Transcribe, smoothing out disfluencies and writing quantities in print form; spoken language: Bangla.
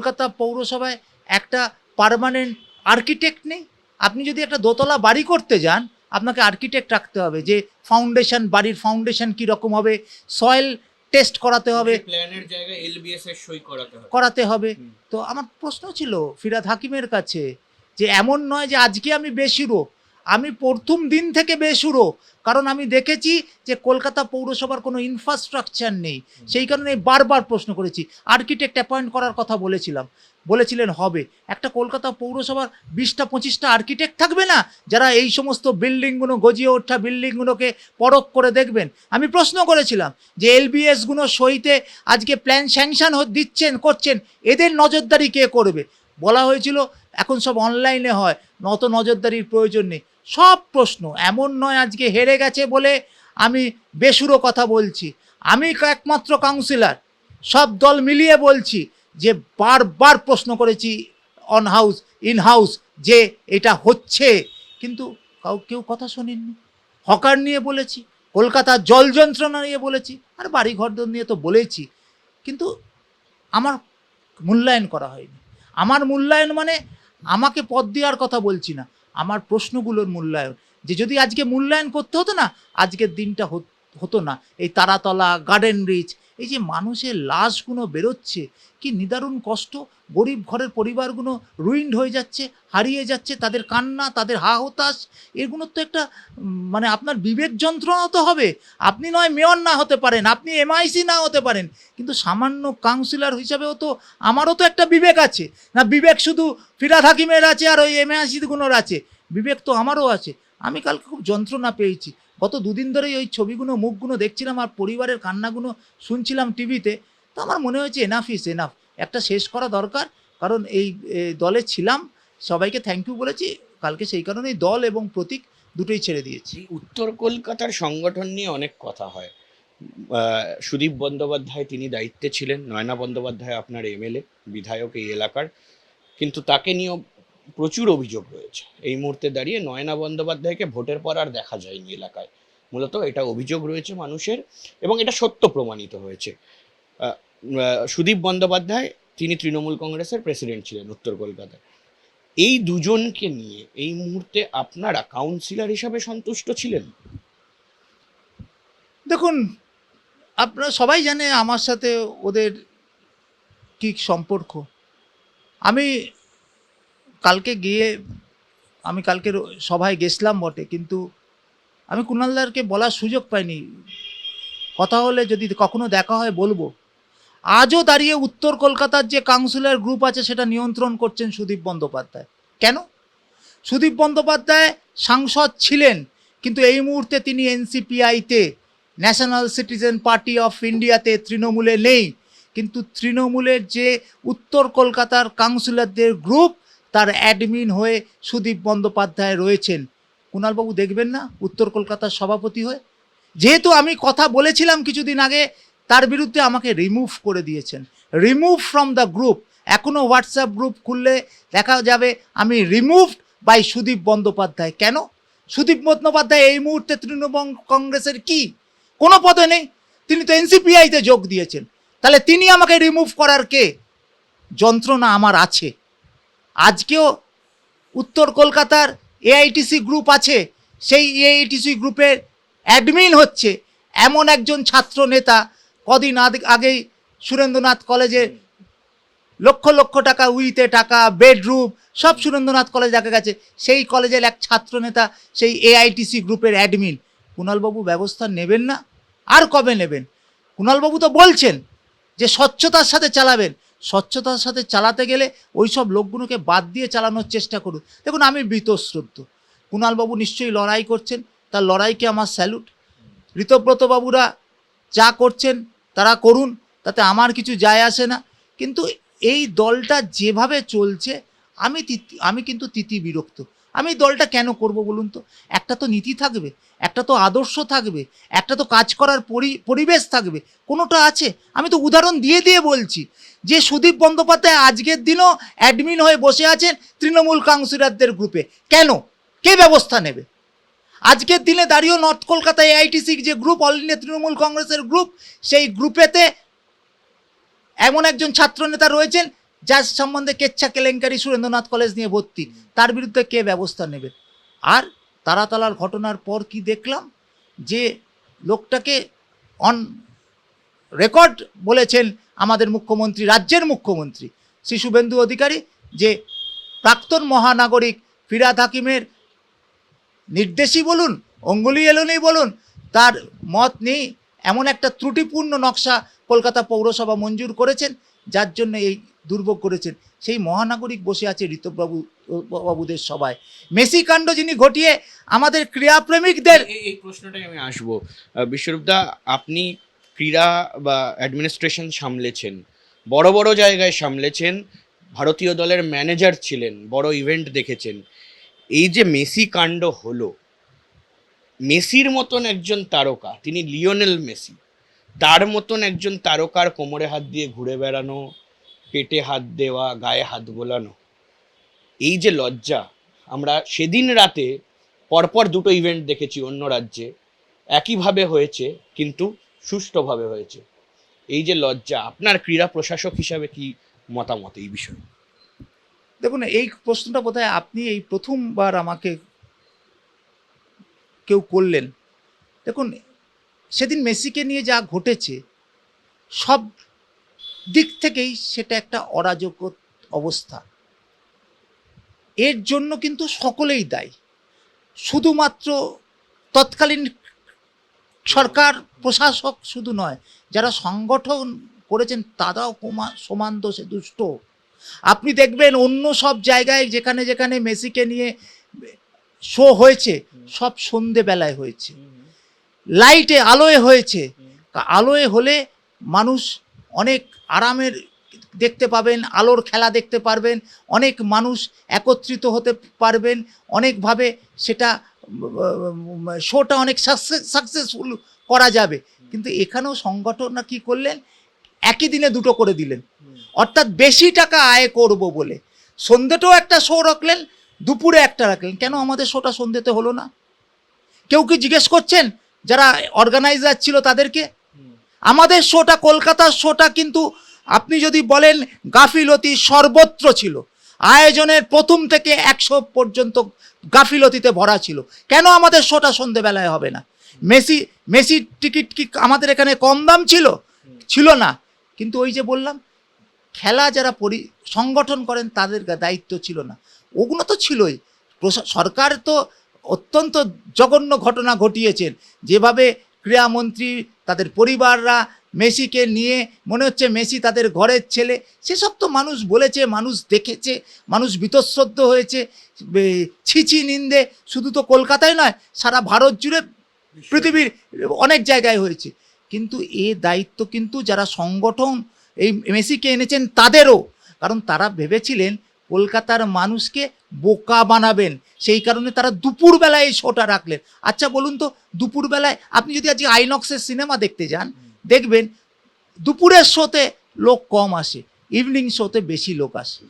কলকাতা পৌরসভায় একটা পার্মানেন্ট আর্কিটেক্ট নেই? আপনি যদি একটা দোতলা বাড়ি করতে যান, আপনাকে আর্কিটেক্ট রাখতে হবে, যে ফাউন্ডেশন, বাড়ির ফাউন্ডেশন কী রকম হবে, সয়েল টেস্ট করাতে হবে, প্ল্যানের জায়গায় এলবিএস এর সই করাতে হবে। তো আমার প্রশ্ন ছিল ফিরহাদ হাকিমের কাছে, যে এমন নয় যে আজকে আমি বেসুরো, আমি প্রথম দিন থেকে বেসুরো, কারণ আমি দেখেছি যে কলকাতা পৌরসভার কোনো ইনফ্রাস্ট্রাকচার নেই। সেই কারণে বারবার প্রশ্ন করেছি। আর্কিটেক্ট অ্যাপয়েন্ট করার কথা বলেছিলেন হবে। একটা কলকাতা পৌরসভার 20-25টা আর্কিটেক্ট থাকবে না, যারা এই সমস্ত বিল্ডিংগুলো, গজিয়ে ওঠা বিল্ডিংগুলোকে পরখ করে দেখবেন? আমি প্রশ্ন করেছিলাম যে এলবিএসগুলো সইতে আজকে প্ল্যান স্যাংশন করছেন, এদের নজরদারি কে করবে? বলা হয়েছিল এখন সব অনলাইনে হয়, অত নজরদারির প্রয়োজন নেই। সব প্রশ্ন, এমন নয় আজকে হেরে গেছে বলে আমি বেসুরো কথা বলছি। আমি একমাত্র কাউন্সিলর, সব দল মিলিয়ে বলছি যে বারবার প্রশ্ন করেছি ইন হাউস যে এটা হচ্ছে, কিন্তু কেউ কথা শোনেননি। হকার নিয়ে বলেছি, কলকাতার জল যন্ত্রণা নিয়ে বলেছি, আর বাড়িঘর নিয়ে তো বলেছি, কিন্তু আমার মূল্যায়ন করা হয়নি। আমার মূল্যায়ন মানে আমাকে পদ দেওয়ার কথা বলছি না, আমার প্রশ্নগুলোর মূল্যায়ন। যে যদি আজকে মূল্যায়ন করতে হতো না, আজকের দিনটা হতো না। এই তারাতলা, গার্ডেন রিচ, এই যে মানুষের লাশগুলো বেরোচ্ছে, কি নিদারুণ কষ্ট। গরিব ঘরের পরিবারগুলো রুইন্ড হয়ে যাচ্ছে, হারিয়ে যাচ্ছে, তাদের কান্না, তাদের হা হতাশ, এগুলোর তো একটা মানে আপনার বিবেক যন্ত্রণা তো হবে। আপনি নয় মেয়র না হতে পারেন, আপনি এমআইসি না হতে পারেন, কিন্তু সামান্য কাউন্সিলর হিসাবেও তো আমারও তো একটা বিবেক আছে না? বিবেক শুধু ফিরহাদ হাকিমের আছে আর ওই এমআইসিগুলোর আছে? বিবেক তো আমারও আছে। আমি কালকে খুব যন্ত্রণা পেয়েছি। গত দুদিন ধরেই ওই ছবিগুলো, মুখগুলো দেখছিলাম আর পরিবারের কান্নাগুলো শুনছিলাম টিভিতে। তো আমার মনে হয়েছে এনাফ ইজ এনাফ, একটা শেষ করা দরকার। কারণ এই দলে ছিলাম, সবাইকে থ্যাংক ইউ বলেছি কালকে, সেই কারণেই দল এবং প্রতীক দুটোই ছেড়ে দিয়েছি। উত্তর কলকাতার সংগঠন নিয়ে অনেক কথা হয়। সুদীপ বন্দ্যোপাধ্যায় তিনি দায়িত্বে ছিলেন, নয়না বন্দ্যোপাধ্যায় আপনার এমএলএ, বিধায়ক এই এলাকার, কিন্তু তাকে নিয়েও প্রচুর অভিযোগ রয়েছে। এই মুহূর্তে দাঁড়িয়ে নয়না বন্দ্যোপাধ্যায়কে ভোটের পর আর দেখা যায়নি এলাকায়, মূলত এটা অভিযোগ রয়েছে মানুষের, এবং এটা সত্য প্রমাণিত হয়েছে। সুদীপ বন্দ্যোপাধ্যায় তিনি তৃণমূল কংগ্রেসের প্রেসিডেন্ট ছিলেন উত্তর কলকাতায়। এই দুজনকে নিয়ে এই মুহূর্তে আপনারা কাউন্সিলর হিসাবে সন্তুষ্ট ছিলেন? দেখুন, আপনারা সবাই জানে আমার সাথে ওদের কী সম্পর্ক। আমি কালকের সভায় গেছিলাম বটে, কিন্তু আমি কুণালদারকে বলার সুযোগ পাইনি। কথা হলে যদি কখনো দেখা হয় বলবো। আজও দাঁড়িয়ে উত্তর কলকাতার যে কাউন্সিলর গ্রুপ আছে সেটা নিয়ন্ত্রণ করছেন সুদীপ বন্দ্যোপাধ্যায়। কেন? সুদীপ বন্দ্যোপাধ্যায় সাংসদ ছিলেন, কিন্তু এই মুহূর্তে তিনি এনসিপিআইতে, ন্যাশনাল সিটিজেন পার্টি অফ ইন্ডিয়াতে, তৃণমূলে নেই। কিন্তু তৃণমূলের যে উত্তর কলকাতার কাউন্সিলরদের গ্রুপ, তার অ্যাডমিন হয়ে সুদীপ বন্দ্যোপাধ্যায় রয়েছেন। কুণালবাবু দেখবেন না উত্তর কলকাতার সভাপতি হয়ে? যেহেতু আমি কথা বলেছিলাম কিছুদিন আগে, তার বিরুদ্ধে আমাকে রিমুভ করে দিয়েছেন, রিমুভ ফ্রম দ্য গ্রুপ। এখনও হোয়াটসঅ্যাপ গ্রুপ খুললে দেখা যাবে আমি রিমুভড বাই সুদীপ বন্দ্যোপাধ্যায়। কেন? সুদীপ বন্দ্যোপাধ্যায় এই মুহূর্তে তৃণমূল কংগ্রেসের কি কোনো পদে নেই, তিনি তো এনসিপিআইতে যোগ দিয়েছেন। তাহলে তিনি আমাকে রিমুভ করার কে? যন্ত্রণা আমার আছে। আজকেও উত্তর কলকাতার এআইটিসি গ্রুপ আছে, সেই এআইটিসি গ্রুপের অ্যাডমিন হচ্ছে এমন একজন ছাত্র নেতা। কদিন আগেই সুরেন্দ্রনাথ কলেজে লক্ষ লক্ষ টাকা, উইতে টাকা, বেডরুম সব সুরেন্দ্রনাথ কলেজ দেখা গেছে, সেই কলেজের এক ছাত্র নেতা সেই এআইটিসি গ্রুপের অ্যাডমিন। কুণালবাবু ব্যবস্থা নেবেন না? আর কবে নেবেন? কুণালবাবু তো বলছেন যে স্বচ্ছতার সাথে চালাবেন। স্বচ্ছতার সাথে চালাতে গেলে ওই সব লোকগুলোকে বাদ দিয়ে চালানোর চেষ্টা করুন। দেখুন, আমি বীতশ্রদ্ধ, কুণালবাবু নিশ্চয়ই লড়াই করছেন, তার লড়াইকে আমার স্যালুট। ঋতব্রতবাবুরা যা করছেন তারা করুন, তাতে আমার কিছু যায় আসে না। কিন্তু এই দলটা যেভাবে চলছে আমি কিন্তু তিতি বিরক্ত। আমি দলটা কেন করব বলুন তো? একটা তো নীতি থাকবে, একটা তো আদর্শ থাকবে, একটা তো কাজ করার পরিবেশ থাকবে, কোনোটা আছে? আমি তো উদাহরণ দিয়ে দিয়ে বলছি যে সুদীপ বন্দ্যোপাধ্যায় আজকের দিনও অ্যাডমিন হয়ে বসে আছেন তৃণমূল কাউন্সিলরদের গ্রুপে। কেন? কে ব্যবস্থা নেবে? আজকের দিনে দাঁড়িয়েও নর্থ কলকাতা এআইটিসি যে গ্রুপ, অল ইন্ডিয়া তৃণমূল কংগ্রেসের গ্রুপ, সেই গ্রুপেতে এমন একজন ছাত্র নেতা রয়েছেন যার সম্বন্ধে কেচ্ছা কেলেঙ্কারি সুরেন্দ্রনাথ কলেজ নিয়ে ভর্তি, তার বিরুদ্ধে কে ব্যবস্থা নেবে? আর তারাতলার ঘটনার পর কি দেখলাম, যে লোকটাকে অন রেকর্ড বলেছেন আমাদের মুখ্যমন্ত্রী, রাজ্যের মুখ্যমন্ত্রী শ্রী শুভেন্দু অধিকারী, যে প্রাক্তন মহানাগরিক ফিরহাদ হাকিমের নির্দেশই বলুন, অঙ্গুলি এলোনেই বলুন, তার মত নেই এমন একটা ত্রুটিপূর্ণ নকশা কলকাতা পৌরসভা মঞ্জুর করেছেন, যার জন্য এই দুর্ভোগ করেছেন। সেই মহানাগরিক বসে আছে ঋতবাবুদের সভায়। মেসি কাণ্ড যিনি ঘটিয়ে আমাদের ক্রীড়াপ্রেমিকদের। এই প্রশ্নটাই আমি আসবো। বিশ্বরূপদা, আপনি ক্রীড়া বা অ্যাডমিনিস্ট্রেশন সামলেছেন, বড় বড় জায়গায় সামলেছেন, ভারতীয় দলের ম্যানেজার ছিলেন, বড় ইভেন্ট দেখেছেন। এই যে মেসি কাণ্ড হলো, মেসির মতন একজন তারকা, তিনি লিওনেল মেসি, তার মতন একজন তারকার কোমরে হাত দিয়ে ঘুরে বেড়ানো, পেটে হাত দেওয়া, গায়ে হাত গোলানো, এই যে লজ্জা, আমরা সেদিন রাতে পরপর দুটো ইভেন্ট দেখেছি অন্য রাজ্যে, একইভাবে হয়েছে কিন্তু সুষ্ঠুভাবে হয়েছে। এই যে লজ্জা, আপনার ক্রীড়া প্রশাসক হিসাবে কি মতামত এই বিষয়ে? দেখুন, এই প্রশ্নটা বোধহয় আপনি এই প্রথমবার আমাকে কেউ করলেন। দেখুন, সেদিন মেসিকে নিয়ে যা ঘটেছে, সব দিক থেকেই সেটা একটা অরাজক অবস্থা। এর জন্য কিন্তু সকলেই দায়ী, শুধুমাত্র তৎকালীন সরকার প্রশাসক শুধু নয়, যারা সংগঠন করেছেন তারাও সমান দোষে দুষ্ট। আপনি দেখবেন অন্য সব জায়গায় যেখানে যেখানে মেসিকে নিয়ে শো হয়েছে, সব সন্ধেবেলায় হয়েছে, লাইটে আলোয় হয়েছে। আলোয় হলে মানুষ অনেক আরামের দেখতে পাবেন, আলোর খেলা দেখতে পারবেন, অনেক মানুষ একত্রিত হতে পারবেন, অনেকভাবে সেটা শোটা অনেক সাকসেসফুল করা যাবে। কিন্তু এখানেও সংগঠনরা কী করলেন, একই দিনে দুটো করে দিলেন, অর্থাৎ বেশি টাকা আয় করব বলে সন্ধ্যেটাও একটা শো রাখলেন, দুপুরে একটা রাখলেন। কেন আমাদের শোটা সন্ধ্যেতে হলো না? কেউ কি জিজ্ঞেস করছেন যারা অর্গানাইজার ছিল তাদেরকে? আমাদের শোটা, কলকাতার শোটা কিন্তু আপনি যদি বলেন গাফিলতি সর্বত্র ছিল, আয়োজনের প্রথম থেকে 100 পর্যন্ত গাফিলতিতে ভরা ছিল। কেন আমাদের শোটা সন্ধেবেলায় হবে না? মেসির টিকিট কি আমাদের এখানে কম দাম ছিল? ছিল না। কিন্তু ওই যে বললাম, খেলা যারা সংগঠন করেন তাদের দায়িত্ব ছিল না, ওগুলো তো ছিলই। সরকার তো অত্যন্ত জঘন্য ঘটনা ঘটিয়েছেন, যেভাবে ক্রীড়ামন্ত্রী, তাদের পরিবাররা মেসিকে নিয়ে মনে হচ্ছে মেসি তাদের ঘরের ছেলে, সেসব তো মানুষ বলেছে, মানুষ দেখেছে, মানুষ বীতশ্রদ্ধ হয়েছে, ছিছি নিন্দে শুধু তো কলকাতায় নয়, সারা ভারত জুড়ে পৃথিবীর অনেক জায়গায় হয়েছে। কিন্তু এ দায়িত্ব কিন্তু যারা সংগঠন এই মেসিকে এনেছেন তাদেরও, কারণ তারা ভেবেছিলেন কলকাতার মানুষকে বোকা বানাবেন, সেই কারণে তারা দুপুরবেলায় এই শোটা রাখলেন। আচ্ছা বলুন তো, দুপুরবেলায় আপনি যদি আজকে আইনক্সের সিনেমা দেখতে যান, দেখবেন দুপুরের শোতে লোক কম আসে, ইভিনিং শোতে বেশি লোক আসে।